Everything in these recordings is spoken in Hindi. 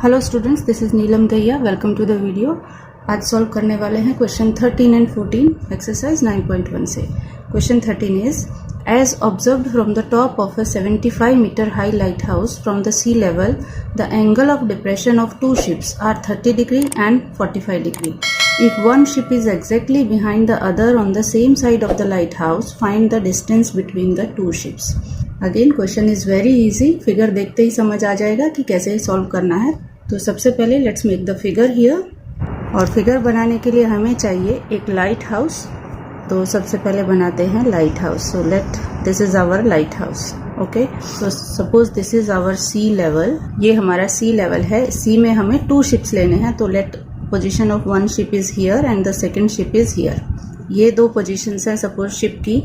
Hello students, this is Neelam Daiya. Welcome to the video. आज सॉल्व करने वाले हैं क्वेश्चन 13 एंड 14 एक्सरसाइज 9.1 से। Question 13 is as observed from the top of a 75 metre high lighthouse from the sea level the angle of depression of two ships are 30 degree and 45 degree. If one ship is exactly behind the other on the same side of the lighthouse, find the distance between the two ships. Again, question is very easy. Figure देखते ही समझ आ जाएगा कि कैसे सॉल्व करना है. तो सबसे पहले let's make the figure here. और फिगर बनाने के लिए हमें चाहिए एक लाइट हाउस. तो सबसे पहले बनाते हैं lighthouse. So let this is our lighthouse. Okay, so suppose this is our sea level. ये हमारा सी लेवल है. सी में हमें 2 शिप्स लेने हैं. तो let position of one ship is here and the second ship is here. ये 2 पोजीशंस हैं सपोज शिप की.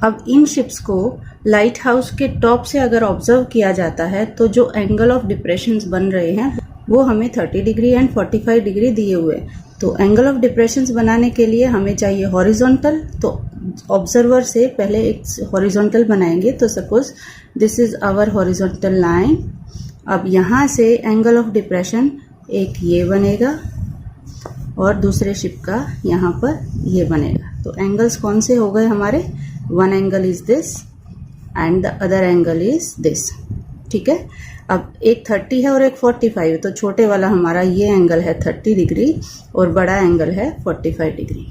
अब इन शिप्स को लाइट हाउस के टॉप से अगर ऑब्जर्व किया जाता है तो जो एंगल ऑफ डिप्रेशंस बन रहे हैं वो हमें 30 डिग्री एंड 45 डिग्री दिए हुए. तो एंगल ऑफ डिप्रेशंस बनाने के लिए हमें चाहिए हॉरिजॉन्टल. तो ऑब्जर्वर से पहले एक हॉरिजॉन्टल बनाएंगे. तो suppose this is our horizontal line. अब यहाँ से एंगल ऑफ डिप्रेशन एक ये बनेगा और दूसरे शिप का यहाँ पर ये बनेगा. तो एंगल्स कौन से हो गए हमारे? One angle is this and the other angle is this. ठीक है. अब एक 30 है और एक 45. तो छोटे वाला हमारा ये एंगल है 30 डिग्री और बड़ा एंगल है 45 डिग्री.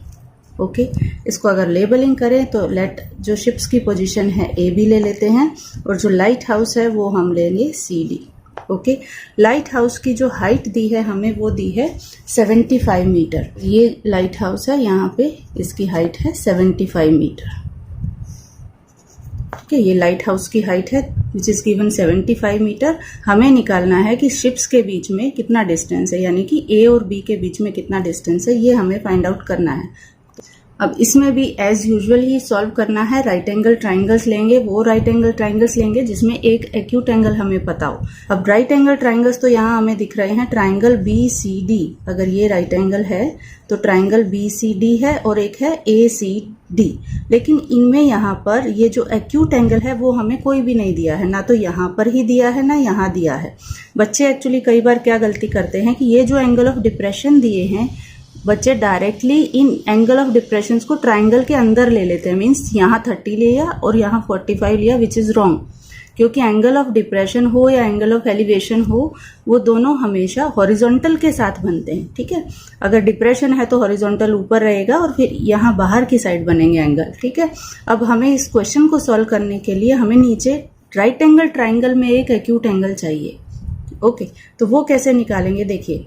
ओके, इसको अगर लेबलिंग करें तो लेट जो शिप्स की पोजीशन है ए बी ले लेते हैं और जो लाइट हाउस है वो हम लेंगे C D. Okay, lighthouse की जो हाइट दी है हमें वो दी है 75 मीटर. ये लाइट हाउस है, यहाँ पे इसकी हाइट है 75 मीटर. ठीक है, ये लाइट हाउस की हाइट है विच इज गिवन 75 मीटर. हमें निकालना है कि शिप्स के बीच में कितना डिस्टेंस है, यानी कि ए और बी के बीच में कितना डिस्टेंस है, ये हमें फाइंड आउट करना है. अब इसमें भी एज यूजुअल ही सॉल्व करना है. राइट एंगल ट्राइंगल्स लेंगे, वो राइट एंगल ट्राइंगल्स लेंगे जिसमें एक एक्यूट एंगल हमें पता हो. अब राइट एंगल ट्राइंगल्स तो यहाँ हमें दिख रहे हैं. ट्राइंगल बी सी डी, अगर ये राइट एंगल है तो ट्राइंगल बी सी डी है और एक है ए सी डी. लेकिन इनमें यहाँ पर ये जो एक्यूट एंगल है वो हमें कोई भी नहीं दिया है. ना तो यहाँ पर ही दिया है ना यहाँ दिया है. बच्चे एक्चुअली कई बार क्या गलती करते हैं कि ये जो एंगल ऑफ डिप्रेशन दिए हैं बच्चे directly in angle of depression को ट्राइंगल के अंदर ले लेते हैं. मीन्स यहाँ 30 लिया और यहाँ 45 लिया, विच इज रॉन्ग. क्योंकि एंगल ऑफ डिप्रेशन हो या एंगल ऑफ एलिवेशन हो वो दोनों हमेशा हॉरिजॉन्टल के साथ बनते हैं. ठीक है, अगर डिप्रेशन है तो हॉरिजॉन्टल ऊपर रहेगा और फिर यहाँ बाहर की साइड बनेंगे एंगल. ठीक है. अब हमें इस क्वेश्चन को सॉल्व करने के लिए हमें नीचे राइट एंगल ट्राइंगल में एक एक्यूट एंगल चाहिए. ओके, तो वो कैसे निकालेंगे? देखिए,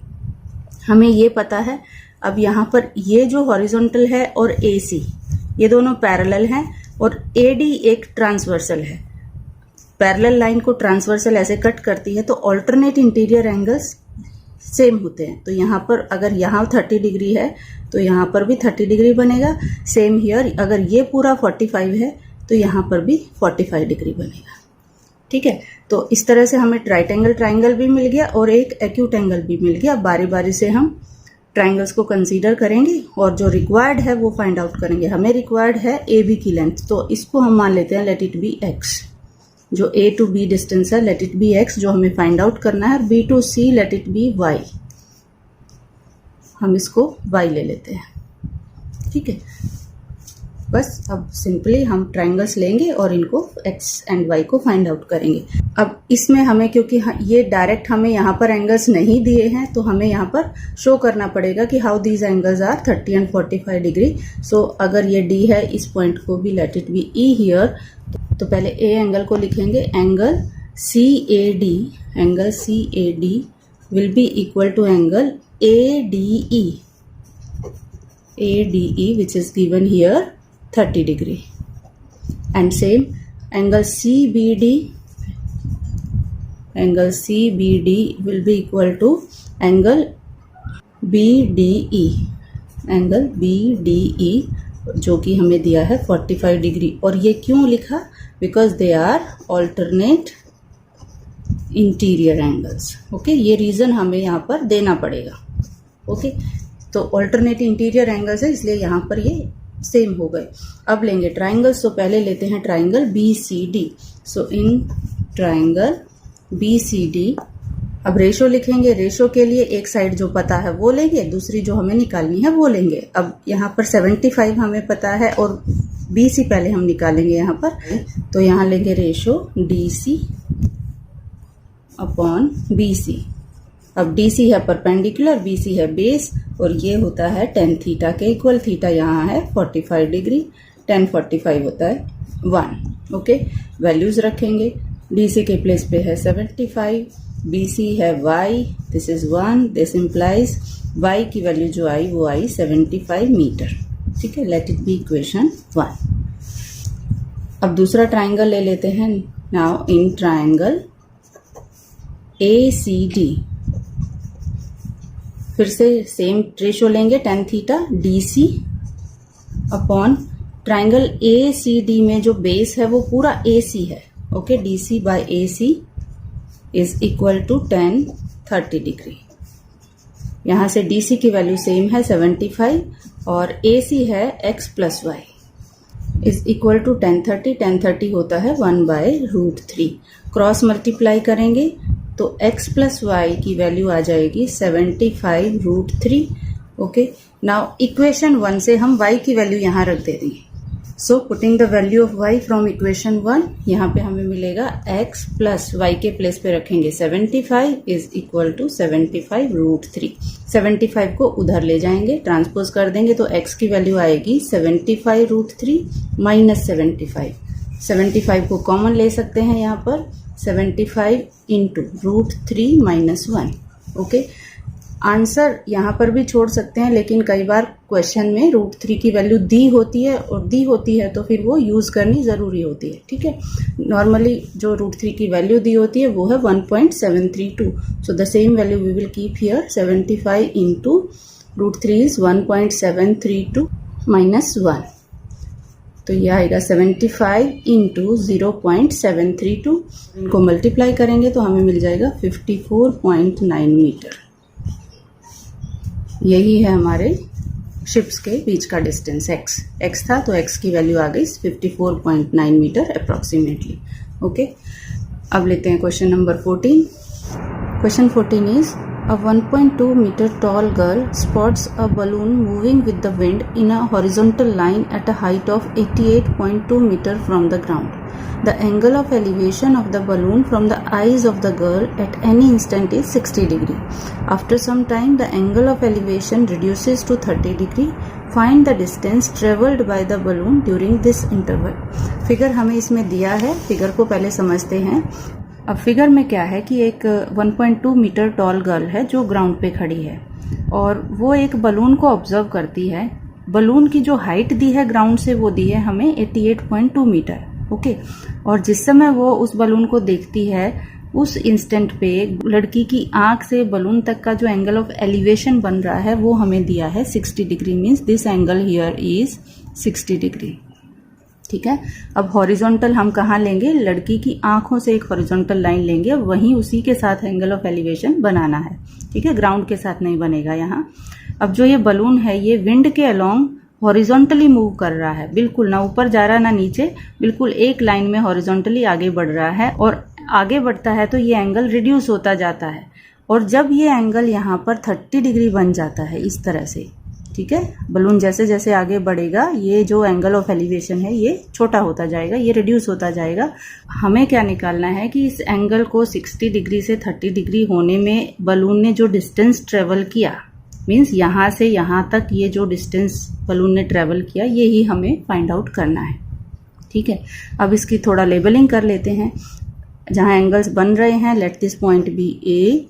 हमें ये पता है. अब यहाँ पर ये जो हॉरिजॉन्टल है और AC ये दोनों पैरेलल हैं और AD एक ट्रांसवर्सल है. पैरेलल लाइन को ट्रांसवर्सल ऐसे कट करती है तो ऑल्टरनेट इंटीरियर एंगल्स सेम होते हैं. तो यहाँ पर अगर यहाँ 30 डिग्री है तो यहाँ पर भी 30 डिग्री बनेगा. सेम हियर, अगर ये पूरा 45 है तो यहाँ पर भी 45 डिग्री बनेगा. ठीक है. तो इस तरह से हमें राइट एंगल ट्राइंगल भी मिल गया और एक एक्यूट एंगल भी मिल गया. बारी बारी से हम ट्राइंगल्स को कंसीडर करेंगे और जो रिक्वायर्ड है वो फाइंड आउट करेंगे. हमें रिक्वायर्ड है ए बी की लेंथ, तो इसको हम मान लेते हैं लेट इट बी x. जो A टू B डिस्टेंस है लेट इट बी x जो हमें फाइंड आउट करना है. और B to C let it be y, हम इसको y ले लेते हैं. ठीक है. बस अब सिंपली हम ट्राइंगल्स लेंगे और इनको x एंड y को फाइंड आउट करेंगे. अब इसमें हमें क्योंकि ये डायरेक्ट हमें यहाँ पर एंगल्स नहीं दिए हैं तो हमें यहाँ पर शो करना पड़ेगा कि how these angles are 30 and 45 degree. So अगर ये D है, इस पॉइंट को भी let it be E here. तो पहले A एंगल को लिखेंगे. Angle CAD, angle CAD will be equal to angle ADE which is given here 30 degree. And same angle CBD will be equal to angle BDE, angle BDE जो कि हमें दिया है 45 डिग्री. और ये क्यों लिखा? Because they are alternate interior angles. Okay, ये रीजन हमें यहाँ पर देना पड़ेगा. ओके, तो ऑल्टरनेट इंटीरियर एंगल्स है इसलिए यहाँ पर ये सेम हो गए. अब लेंगे ट्राइंगल्स. तो पहले लेते हैं triangle BCD. So in triangle BCD अब रेशो लिखेंगे, रेशो के लिए एक साइड जो पता है वो लेंगे, दूसरी जो हमें निकालनी है वो लेंगे। अब यहाँ पर 75 हमें पता है और BC पहले हम निकालेंगे यहाँ पर, तो यहाँ लेंगे रेशो DC अपॉन BC। अब DC है परपेंडिकुलर, BC है बेस और ये होता है tan थीटा के इक्वल। थीटा यहाँ है 45 डिग्री, tan 45 होता है 1। ओके, वैल्यूज रखेंगे। DC के प्लेस पे है 75, BC है y, this is 1, this implies y की वैल्यू जो आई वो आई 75 मीटर। ठीक है, लेट इट बी इक्वेशन 1। अब दूसरा ट्राइंगल ले लेते हैं। नाउ इन ट्राइंगल ACD फिर से सेम रेशो लेंगे, tan theta DC upon triangle ACD में जो बेस है वो पूरा AC है। Okay, DC by AC is equal to tan 30 degree. यहां से DC की वैल्यू सेम है 75 और AC है x plus Y is equal to tan 30। tan 30 होता है 1/√3। क्रॉस मल्टीप्लाई करेंगे तो x प्लस वाई की वैल्यू आ जाएगी 75√3। ओके, नाउ इक्वेशन 1 से हम y की वैल्यू यहां रख दे देंगे। So putting the value of y from equation 1, यहाँ पे हमें मिलेगा x प्लस y के प्लेस पे रखेंगे 75 इज इक्वल टू 75√3। 75 को उधर ले जाएंगे, ट्रांसपोज कर देंगे तो x की वैल्यू आएगी 75√3 माइनस 75। 75 को कॉमन ले सकते हैं यहाँ पर, 75 इंटू √3 माइनस 1। ओके, आंसर यहाँ पर भी छोड़ सकते हैं, लेकिन कई बार क्वेश्चन में √3 की वैल्यू दी होती है और दी होती है तो फिर वो यूज करनी जरूरी होती है। ठीक है, नॉर्मली जो √3 की वैल्यू दी होती है वो है 1.732। So the same value we will keep here, 75 into √3 is 1.732 minus 1। तो यह आएगा 75 इंटू 0.732। इनको मल्टीप्लाई करेंगे तो हमें मिल जाएगा 54.9 मीटर। यही है हमारे शिप्स के बीच का डिस्टेंस। x था तो x की वैल्यू आ गई 54.9 मीटर अप्रोक्सीमेटली। ओके, अब लेते हैं question number 14। Question 14 is a 1.2 meter tall girl spots a balloon moving with the wind in a horizontal line at a height of 88.2 meter from the ground. The angle of elevation of the balloon from the eyes of the girl at any instant is 60 degree. After some time, the angle of elevation reduces to 30 degree. Find the distance traveled by the balloon during this interval. Figure हमें इसमें दिया है, फिगर को पहले समझते हैं। अब फिगर में क्या है कि एक 1.2 मीटर टॉल गर्ल है जो ग्राउंड पे खड़ी है और वो एक बलून को ऑब्जर्व करती है। बलून की जो हाइट दी है ग्राउंड से वो दी है हमें 88.2 मीटर। ओके, और जिस समय वो उस बलून को देखती है उस इंस्टेंट पे लड़की की आंख से बलून तक का जो एंगल ऑफ एलिवेशन बन रहा है वो हमें दिया है 60 degree. Means this angle here is 60 degree. ठीक है, अब हॉरिजॉन्टल हम कहाँ लेंगे, लड़की की आंखों से एक हॉरिजॉन्टल लाइन लेंगे, वहीं उसी के साथ एंगल ऑफ एलिवेशन बनाना है। ठीक है, ग्राउंड के साथ नहीं बनेगा यहाँ। अब जो ये बलून है ये विंड के अलोंग हॉरिजॉन्टली मूव कर रहा है, बिल्कुल ना ऊपर जा रहा ना नीचे, बिल्कुल एक लाइन में हॉरिजॉन्टली आगे बढ़ रहा है। और आगे बढ़ता है तो ये एंगल रिड्यूस होता जाता है और जब ये एंगल यहाँ पर 30 डिग्री बन जाता है इस तरह से, ठीक है, बलून जैसे जैसे आगे बढ़ेगा ये जो एंगल ऑफ एलिवेशन है ये छोटा होता जाएगा, ये रिड्यूस होता जाएगा। हमें क्या निकालना है कि इस एंगल को 60 डिग्री से 30 डिग्री होने में बलून ने जो डिस्टेंस ट्रेवल किया, मीन्स यहाँ से यहाँ तक ये जो डिस्टेंस बलून ने ट्रेवल किया यही हमें फाइंड आउट करना है। ठीक है, अब इसकी थोड़ा लेबलिंग कर लेते हैं। जहाँ एंगल्स बन रहे हैं, लेट दिस पॉइंट बी ए,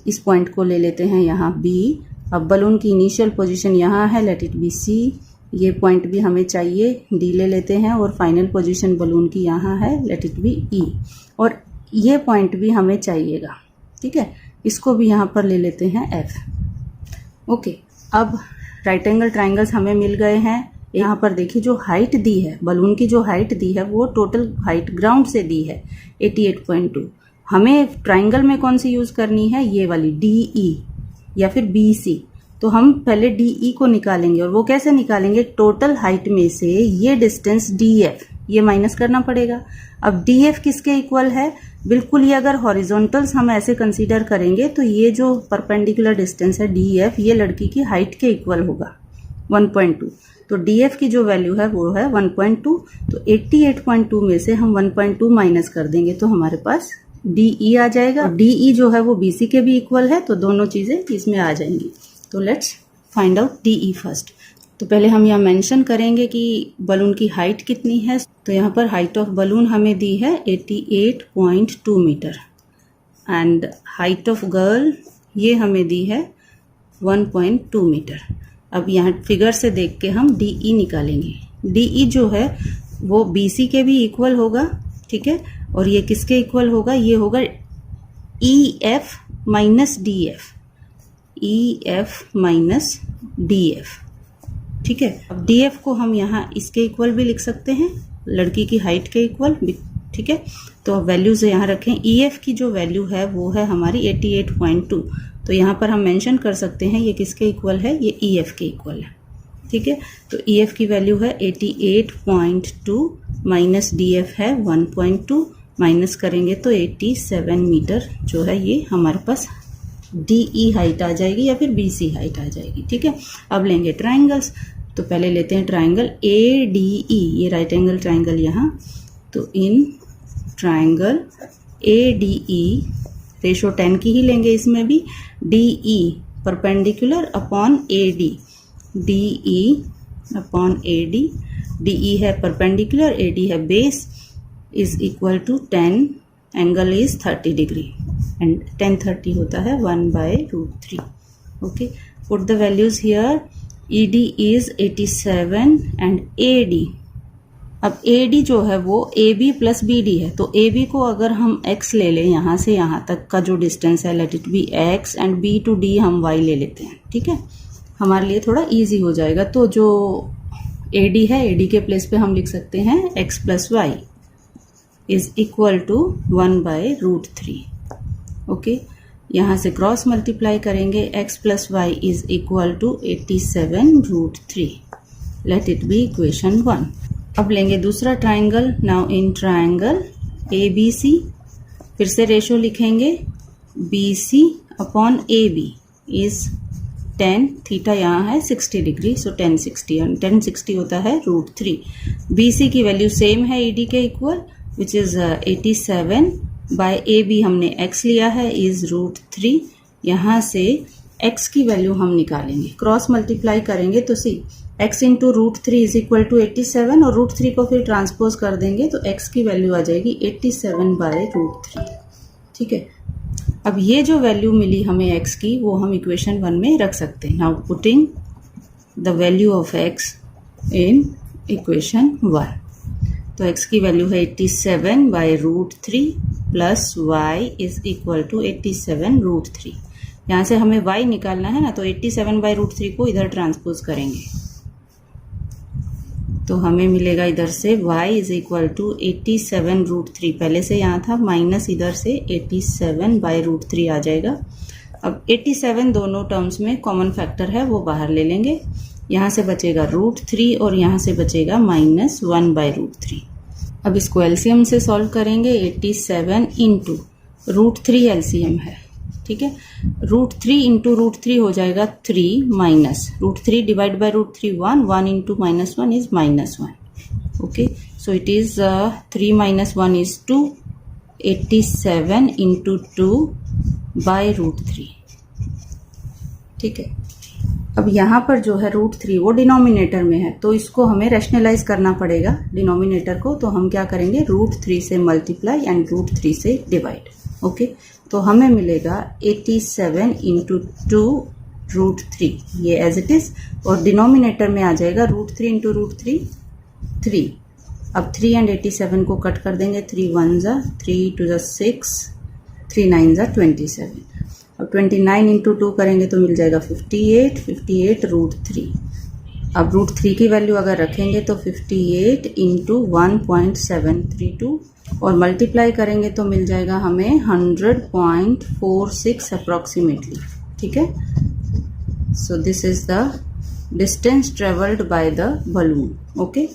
इस पॉइंट को ले लेते हैं यहाँ बी। अब बलून की इनिशियल पोजीशन यहाँ है, लेट इट बी सी। ये पॉइंट भी हमें चाहिए, डी ले लेते हैं। और फाइनल पोजीशन बलून की यहाँ है, लेट इट बी ई। और ये पॉइंट भी हमें चाहिएगा, ठीक है, इसको भी यहाँ पर ले लेते हैं एफ। ओके, अब राइट एंगल ट्राइंगल्स हमें मिल गए हैं। यहाँ पर देखिए जो हाइट दी है, बलून की जो हाइट दी है वो टोटल हाइट ग्राउंड से दी है 88.2। हमें ट्राइंगल में कौन सी यूज करनी है, ये वाली DE या फिर BC। तो हम पहले DE को निकालेंगे और वो कैसे निकालेंगे, टोटल हाइट में से ये डिस्टेंस DF, ये माइनस करना पड़ेगा। अब DF किसके इक्वल है, बिल्कुल ये अगर हॉरिजॉन्टल्स हम ऐसे कंसीडर करेंगे तो ये जो परपेंडिकुलर डिस्टेंस है DF, ये लड़की की हाइट के इक्वल होगा 1.2। तो DF की जो वैल्यू है वो है 1.2। तो 88.2 में से हम 1.2 माइनस कर देंगे तो हमारे पास DE आ जाएगा। DE जो है वो BC के भी इक्वल है, तो दोनों चीज़ें इसमें आ जाएंगी। तो let's find out DE first. तो पहले हम यहाँ मेंशन करेंगे कि बलून की हाइट कितनी है। तो यहाँ पर हाइट ऑफ बलून हमें दी है 88.2 metre and height of girl ये हमें दी है 1.2 मीटर। अब यहाँ फिगर से देख के हम DE निकालेंगे। DE जो है वो BC के भी इक्वल होगा, ठीक है, और ये किसके इक्वल होगा, ये होगा EF minus DF, EF minus DF, ठीक है। अब DF को हम यहाँ इसके इक्वल भी लिख सकते हैं, लड़की की हाइट के इक्वल, ठीक है। तो वैल्यूज यहाँ रखें। EF की जो वैल्यू है वो है हमारी 88.2। तो यहाँ पर हम मेंशन कर सकते हैं ये किसके इक्वल है, ये EF के इक्वल है, ठीक है। तो EF की वैल्यू है 88.2 माइनस DF है 1.2, माइनस करेंगे तो 87 मीटर जो है ये हमारे पास DE हाइट आ जाएगी या फिर BC हाइट आ जाएगी, ठीक है। अब लेंगे ट्राइंगल्स। तो पहले लेते हैं ट्राइंगल ADE, ये राइट एंगल ट्राइंगल यहाँ। तो इन ट्राइंगल ADE रेशो 10 की ही लेंगे इसमें भी। DE perpendicular upon AD, DE upon AD, DE है परपेंडिकुलर, AD है base, is equal to 10, angle is 30 degree and 10 30 होता है 1/√3। Okay, put the values here. ED is 87 and AD, अब AD जो है वो AB प्लस BD है। तो AB को अगर हम X ले लें, यहाँ से यहाँ तक का जो डिस्टेंस है, let it be X, and B to D हम Y ले लेते हैं, ठीक है, हमारे लिए थोड़ा इजी हो जाएगा। तो जो AD है, AD के प्लेस पे हम लिख सकते हैं X plus Y is equal to 1/√3। Okay, यहाँ से क्रॉस मल्टीप्लाई करेंगे, X plus Y is equal to 87√3। Let it be equation 1। अब लेंगे दूसरा triangle. Now in triangle ABC फिर से रेशो लिखेंगे, BC upon AB is 10, theta यहाँ है 60 डिग्री, सो 1060, एंड 1060 होता है √3। BC की वैल्यू सेम है ED के equal, which is 87 by AB हमने X लिया है इज √3। यहाँ से X की वैल्यू हम निकालेंगे, क्रॉस मल्टीप्लाई करेंगे तो सी X into √3 is equal to 87 और √3 को फिर ट्रांसपोज कर देंगे तो X की वैल्यू आ जाएगी 87/√3, ठीक है। अब ये जो वैल्यू मिली हमें X की वो हम इक्वेशन 1 में रख सकते हैं। Now putting the value of X in equation 1। तो X की वैल्यू है 87/√3 plus Y is equal to 87√3। यहाँ से हमें Y निकालना है ना, तो 87/√3 को इधर ट्रांसपोज करेंगे तो हमें मिलेगा इधर से Y इज इक्वल टू 87√3, पहले से यहाँ था माइनस, इधर से 87/√3 आ जाएगा। अब 87 दोनों टर्म्स में कॉमन फैक्टर है वो बाहर ले लेंगे, यहाँ से बचेगा √3 और यहाँ से बचेगा -1/√3। अब इसको एलसीएम से सॉल्व करेंगे। 87 इंटू √3 एलसीएम है, ठीक है। √3 इंटू √3 हो जाएगा 3 minus √3 divide by √3 1 into -1 is -1। Okay, so it is 3 - 1 is 2, 87 into 2 by √3, ठीक है। अब यहाँ पर जो है √3 वो डिनोमिनेटर में है, तो इसको हमें रैशनलाइज करना पड़ेगा डिनोमिनेटर को। तो हम क्या करेंगे, √3 से मल्टीप्लाई एंड √3 से डिवाइड। ओके, तो हमें मिलेगा 87 इंटू 2√3, ये एज इट इज, और डिनोमिनेटर में आ जाएगा √3 इंटू √3 3। अब 3 एंड 87 को कट कर देंगे, 3 1 ज़ा 3 2 ज़ा 6, 3 9 ज़ा 27। अब 29 इंटू 2 करेंगे तो मिल जाएगा 58, 58 √3। अब √3 की वैल्यू अगर रखेंगे तो 58 इंटू 1.732 और मल्टीप्लाई करेंगे तो मिल जाएगा हमें 100.46 अप्रॉक्सीमेटली, ठीक है। So this is the distance travelled by the balloon. Okay,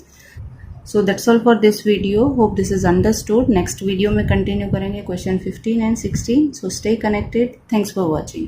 so that's all for this video. Hope this is understood. Next video में कंटिन्यू करेंगे question 15 and 16. So stay connected. Thanks for watching.